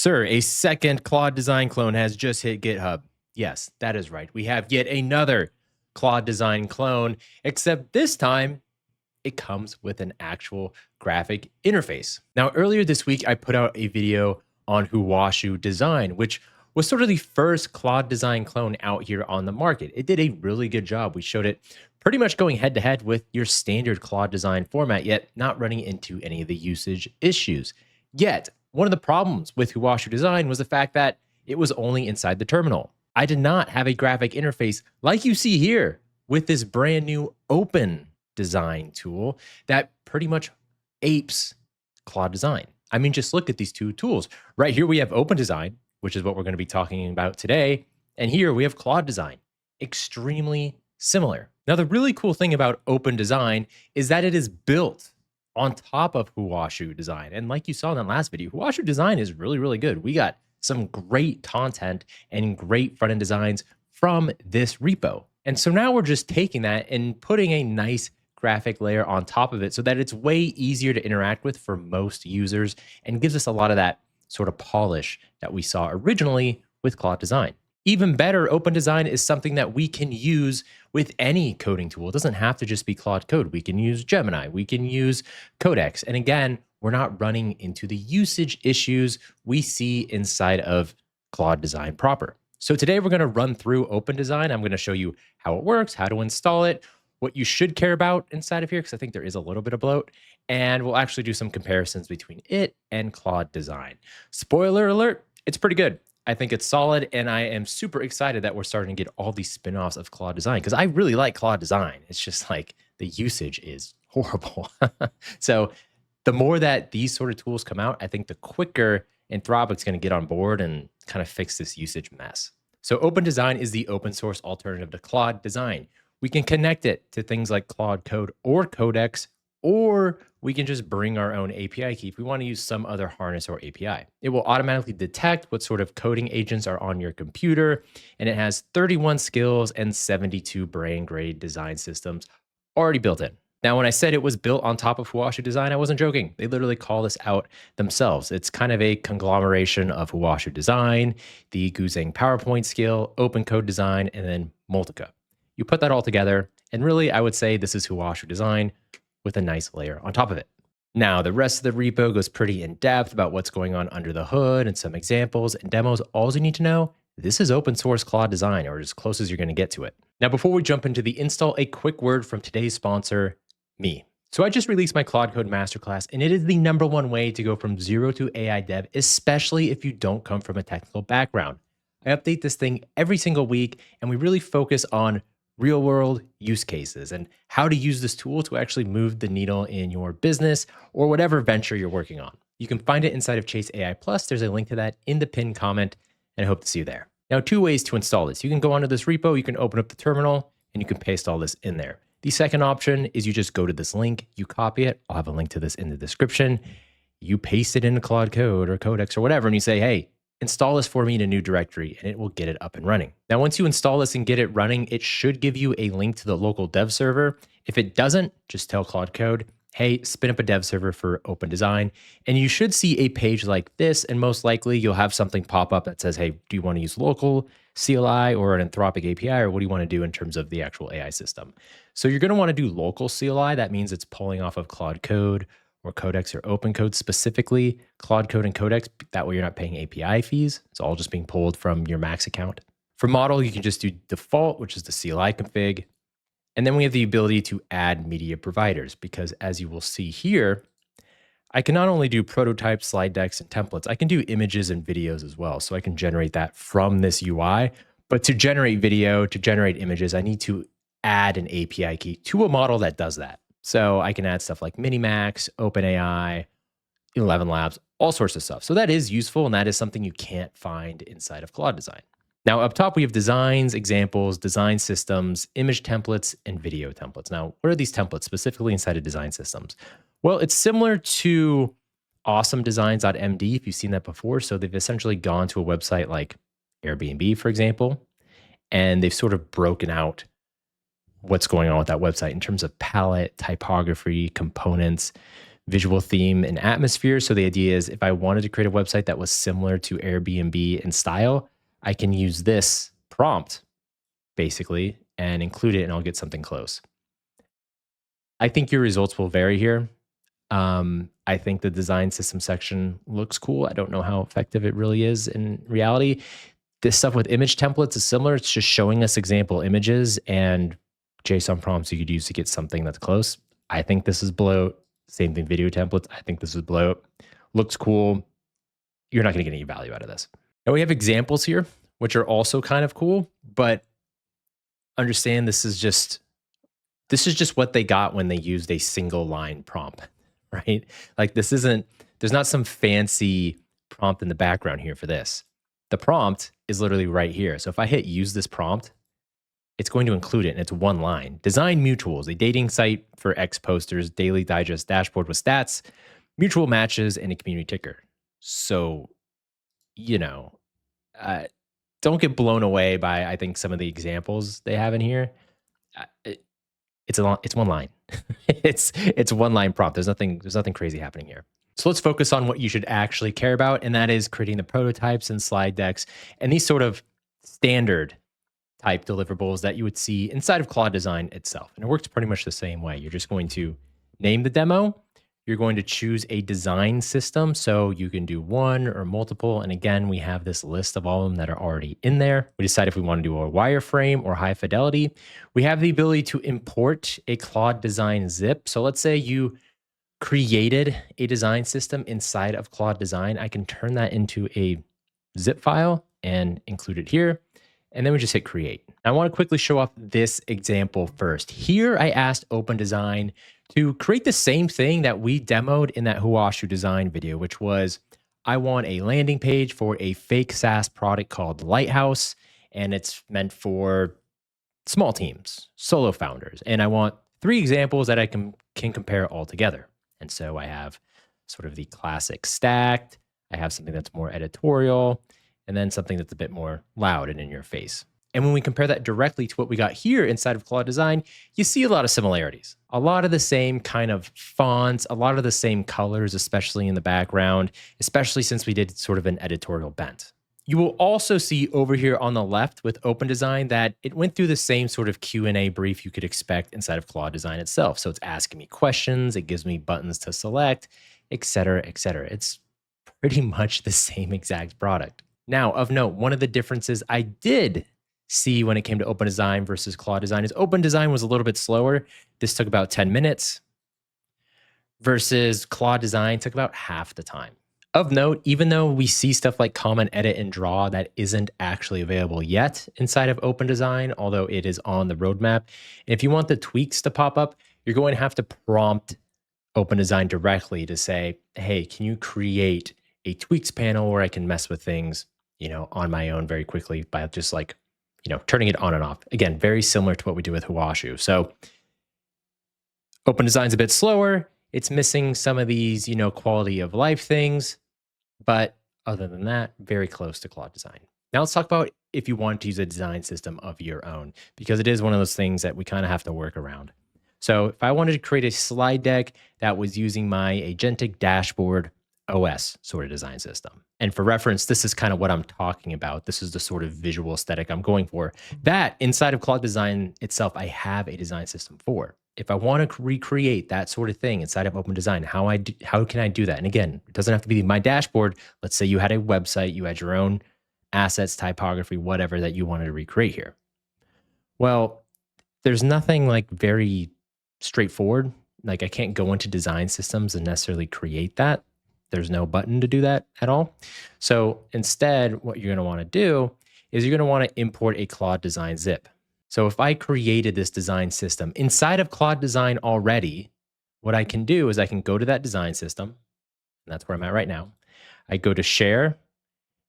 Sir, a second Claude Design clone has just hit GitHub. Yes, that is right. We have yet another Claude Design clone, except this time it comes with an actual graphic interface. Now, earlier this week, I put out a video on Huashu Design, which was sort of the first Claude Design clone out here on the market. It did a really good job. We showed it pretty much going head to head with your standard Claude Design format, yet not running into any of the usage issues. Yet, one of the problems with Huashu Design was the fact that it was only inside the terminal. I did not have a graphic interface like you see here with this brand new open design tool that pretty much apes Claude Design. I mean, just look at these two tools. Right here we have Open Design, which is what we're going to be talking about today. And here we have Claude Design, extremely similar. Now, the really cool thing about Open Design is that it is built on top of Huashu Design. And like you saw in that last video, Huashu Design is really, really good. We got some great content and great front-end designs from this repo. And so now we're just taking that and putting a nice graphic layer on top of it so that it's way easier to interact with for most users and gives us a lot of that sort of polish that we saw originally with Claude Design. Even better, Open Design is something that we can use with any coding tool. It doesn't have to just be Claude Code. We can use Gemini, we can use Codex. And again, we're not running into the usage issues we see inside of Claude Design proper. So today we're going to run through Open Design. I'm going to show you how it works, how to install it, what you should care about inside of here, because I think there is a little bit of bloat. And we'll actually do some comparisons between it and Claude Design. Spoiler alert, it's pretty good. I think it's solid, and I am super excited that we're starting to get all these spin-offs of Claude Design because I really like Claude Design. It's just like the usage is horrible. So the more that these sort of tools come out, I think the quicker Anthropic's going to get on board and kind of fix this usage mess. So Open Design is the open source alternative to Claude Design. We can connect it to things like Claude Code or Codex, or we can just bring our own API key if we want to use some other harness or API. It will automatically detect what sort of coding agents are on your computer, and it has 31 skills and 72 brain-grade design systems already built in. Now, when I said it was built on top of Huashu Design, I wasn't joking. They literally call this out themselves. It's kind of a conglomeration of Huashu Design, the Guzheng PowerPoint skill, Open Code Design, and then Multica. You put that all together, and really, I would say this is Huashu Design with a nice layer on top of it. Now, the rest of the repo goes pretty in depth about what's going on under the hood and some examples and demos. All you need to know, this is open source Claude Design, or as close as you're going to get to it. Now, before we jump into the install, a quick word from today's sponsor, me. So I just released my Claude Code Masterclass, and it is the #1 way to go from zero to AI dev, especially if you don't come from a technical background. I update this thing every single week, and we really focus on real world use cases and how to use this tool to actually move the needle in your business or whatever venture you're working on. You can find it inside of Chase AI Plus. There's a link to that in the pinned comment, and I hope to see you there. Now, 2 ways to install this. You can go onto this repo, you can open up the terminal, and you can paste all this in there. The second option is you just go to this link, you copy it. I'll have a link to this in the description. You paste it into Claude Code or Codex or whatever, and you say, hey, install this for me in a new directory, and it will get it up and running. Now, once you install this and get it running, it should give you a link to the local dev server. If it doesn't, just tell Claude Code, hey, spin up a dev server for Open Design. And you should see a page like this, and most likely you'll have something pop up that says, hey, do you want to use local CLI or an Anthropic API, or what do you want to do in terms of the actual AI system? So you're going to want to do local CLI. That means it's pulling off of Claude Code or Codex or Open Code, specifically Claude Code and Codex. That way you're not paying API fees. It's all just being pulled from your Max account. For model, you can just do default, which is the CLI config. And then we have the ability to add media providers, because as you will see here, I can not only do prototypes, slide decks, and templates, I can do images and videos as well. So I can generate that from this UI. But to generate video, to generate images, I need to add an API key to a model that does that. So I can add stuff like Minimax, OpenAI, 11 Labs, all sorts of stuff. So that is useful, and that is something you can't find inside of Claude Design. Now, up top, we have designs, examples, design systems, image templates, and video templates. Now, what are these templates specifically inside of design systems? Well, it's similar to awesomedesigns.md, if you've seen that before. So they've essentially gone to a website like Airbnb, for example, and they've sort of broken out what's going on with that website in terms of palette, typography, components, visual theme and atmosphere. So the idea is if I wanted to create a website that was similar to Airbnb in style, I can use this prompt basically and include it and I'll get something close. I think your results will vary here. I think the design system section looks cool. I don't know how effective it really is in reality. This stuff with image templates is similar. It's just showing us example images and JSON prompts you could use to get something that's close. I think this is bloat. Same thing, video templates. I think this is bloat. Looks cool. You're not going to get any value out of this. Now we have examples here, which are also kind of cool, but understand this is just what they got when they used a single line prompt, right? Like there's not some fancy prompt in the background here for this. The prompt is literally right here. So if I hit use this prompt, it's going to include it and it's one line. Design Mutuals, a dating site for ex posters, daily digest dashboard with stats, mutual matches, and a community ticker. So, don't get blown away by, I think, some of the examples they have in here. It's one line. it's one line prompt. There's nothing crazy happening here. So let's focus on what you should actually care about, and that is creating the prototypes and slide decks and these sort of standard type deliverables that you would see inside of Claude Design itself. And it works pretty much the same way. You're just going to name the demo. You're going to choose a design system. So you can do one or multiple. And again, we have this list of all of them that are already in there. We decide if we want to do a wireframe or high fidelity. We have the ability to import a Claude Design zip. So let's say you created a design system inside of Claude Design. I can turn that into a zip file and include it here. And then we just hit create. I want to quickly show off this example first. Here I asked Open Design to create the same thing that we demoed in that Huashu Design video, which was I want a landing page for a fake SaaS product called Lighthouse, and it's meant for small teams, solo founders. And I want 3 examples that I can compare all together. And so I have sort of the classic stacked, I have something that's more editorial, and then something that's a bit more loud and in your face. And when we compare that directly to what we got here inside of Claude Design, you see a lot of similarities. A lot of the same kind of fonts, a lot of the same colors, especially in the background, especially since we did sort of an editorial bent. You will also see over here on the left with Open Design that it went through the same sort of Q&A brief you could expect inside of Claude Design itself. So it's asking me questions, it gives me buttons to select, et cetera, et cetera. It's pretty much the same exact product. Now, of note, one of the differences I did see when it came to Open Design versus Claude Design is Open Design was a little bit slower. This took about 10 minutes versus Claude Design took about half the time. Of note, even though we see stuff like comment, edit, and draw that isn't actually available yet inside of Open Design, although it is on the roadmap. And if you want the tweaks to pop up, you're going to have to prompt Open Design directly to say, hey, can you create a tweaks panel where I can mess with things, on my own very quickly by just like, turning it on and off. Again, very similar to what we do with Huashu. So Open Design's a bit slower. It's missing some of these, quality of life things. But other than that, very close to Claude Design. Now let's talk about if you want to use a design system of your own, because it is one of those things that we kind of have to work around. So if I wanted to create a slide deck that was using my agentic dashboard OS sort of design system. And for reference, this is kind of what I'm talking about. This is the sort of visual aesthetic I'm going for. That inside of Claude Design itself, I have a design system for. If I want to recreate that sort of thing inside of Open Design, how can I do that? And again, it doesn't have to be my dashboard. Let's say you had a website, you had your own assets, typography, whatever that you wanted to recreate here. Well, there's nothing like very straightforward. Like I can't go into design systems and necessarily create that. There's no button to do that at all. So instead, what you're going to want to do is you're going to want to import a Claude Design zip. So if I created this design system inside of Claude Design already, what I can do is I can go to that design system, and that's where I'm at right now. I go to share,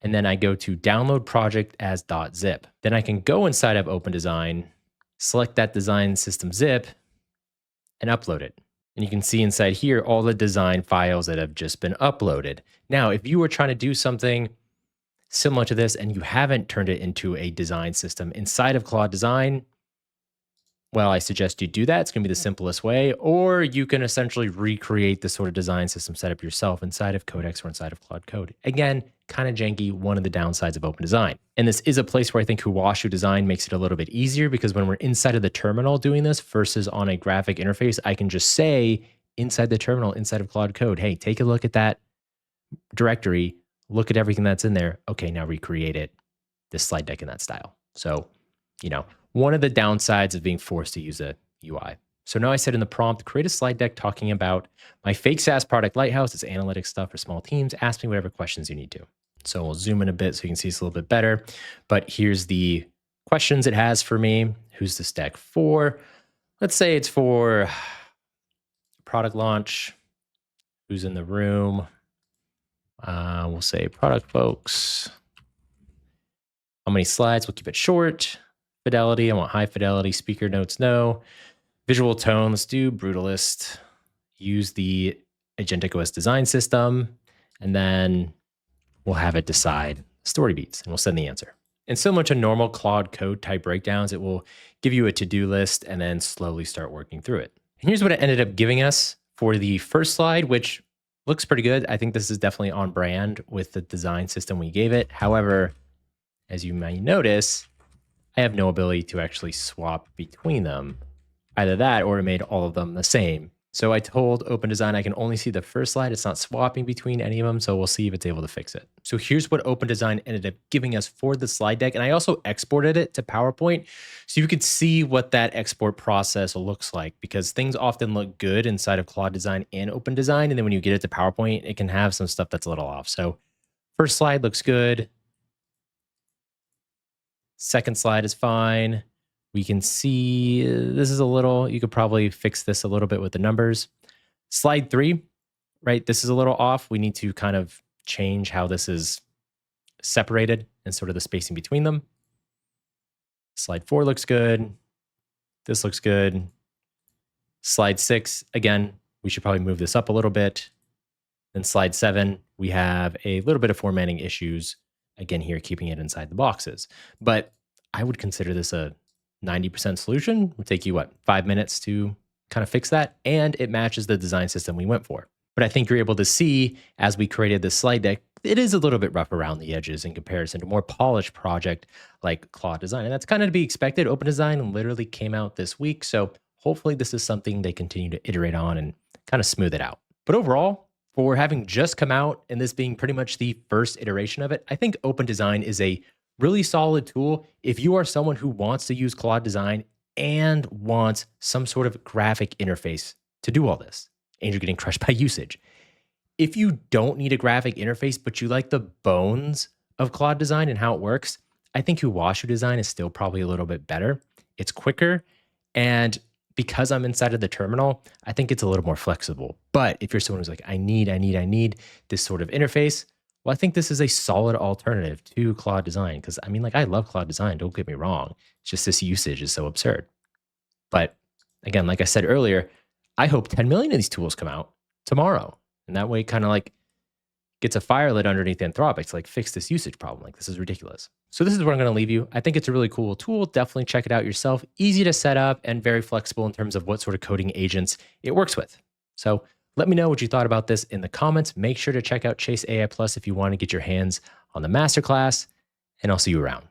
and then I go to download project as .zip. Then I can go inside of Open Design, select that design system zip, and upload it. And you can see inside here all the design files that have just been uploaded. Now, if you were trying to do something similar to this and you haven't turned it into a design system inside of Claude Design, Well, I suggest you do that. It's going to be the simplest way, or you can essentially recreate the sort of design system setup yourself inside of Codex or inside of Claude Code. Again, kind of janky, one of the downsides of open design. And this is a place where I think Huashu Design makes it a little bit easier, because when we're inside of the terminal doing this versus on a graphic interface, I can just say inside the terminal, inside of Claude Code, hey, take a look at that directory, look at everything that's in there. Okay, now recreate it, this slide deck in that style. So, one of the downsides of being forced to use a UI. So now I said in the prompt, create a slide deck talking about my fake SaaS product Lighthouse. It's analytics stuff for small teams. Ask me whatever questions you need to. So we'll zoom in a bit so you can see this a little bit better. But here's the questions it has for me. Who's this deck for? Let's say it's for product launch. Who's in the room? We'll say product folks. How many slides? We'll keep it short. Fidelity, I want high fidelity. Speaker notes, no. Visual tone, let's do brutalist. Use the agentic OS design system, and then we'll have it decide story beats, and we'll send the answer. And similar to normal Claude Code type breakdowns, it will give you a to-do list and then slowly start working through it. And here's what it ended up giving us for the first slide, which looks pretty good. I think this is definitely on brand with the design system we gave it. However, as you may notice, I have no ability to actually swap between them. Either that or it made all of them the same. So I told Open Design I can only see the first slide. It's not swapping between any of them. So we'll see if it's able to fix it. So here's what Open Design ended up giving us for the slide deck. And I also exported it to PowerPoint so you could see what that export process looks like, because things often look good inside of Claude Design and Open Design. And then when you get it to PowerPoint, it can have some stuff that's a little off. So first slide looks good. Second slide is fine. We can see this is a little, you could probably fix this a little bit with the numbers. Slide 3, right? This is a little off. We need to kind of change how this is separated and sort of the spacing between them. Slide 4 looks good. This looks good. Slide 6, again, we should probably move this up a little bit. Then slide 7, we have a little bit of formatting issues. Again, here, keeping it inside the boxes. But I would consider this a 90% solution. It would take you, 5 minutes to kind of fix that. And it matches the design system we went for. But I think you're able to see, as we created this slide deck, it is a little bit rough around the edges in comparison to a more polished project like Claude Design. And that's kind of to be expected. Open Design literally came out this week. So hopefully this is something they continue to iterate on and kind of smooth it out. But overall, for having just come out and this being pretty much the first iteration of it, I think Open Design is a really solid tool if you are someone who wants to use Claude Design and wants some sort of graphic interface to do all this, and you're getting crushed by usage. If you don't need a graphic interface, but you like the bones of Claude Design and how it works, I think Huashu Design is still probably a little bit better. It's quicker, and because I'm inside of the terminal, I think it's a little more flexible. But if you're someone who's like, I need this sort of interface, well, I think this is a solid alternative to Claude Design. Because I love Claude Design, don't get me wrong. It's just this usage is so absurd. But again, like I said earlier, I hope 10 million of these tools come out tomorrow. And that way it kind of gets a fire lit underneath Anthropic to fix this usage problem. This is ridiculous. So this is where I'm going to leave you. I think it's a really cool tool. Definitely check it out yourself. Easy to set up and very flexible in terms of what sort of coding agents it works with. So let me know what you thought about this in the comments. Make sure to check out Chase AI Plus if you want to get your hands on the masterclass, and I'll see you around.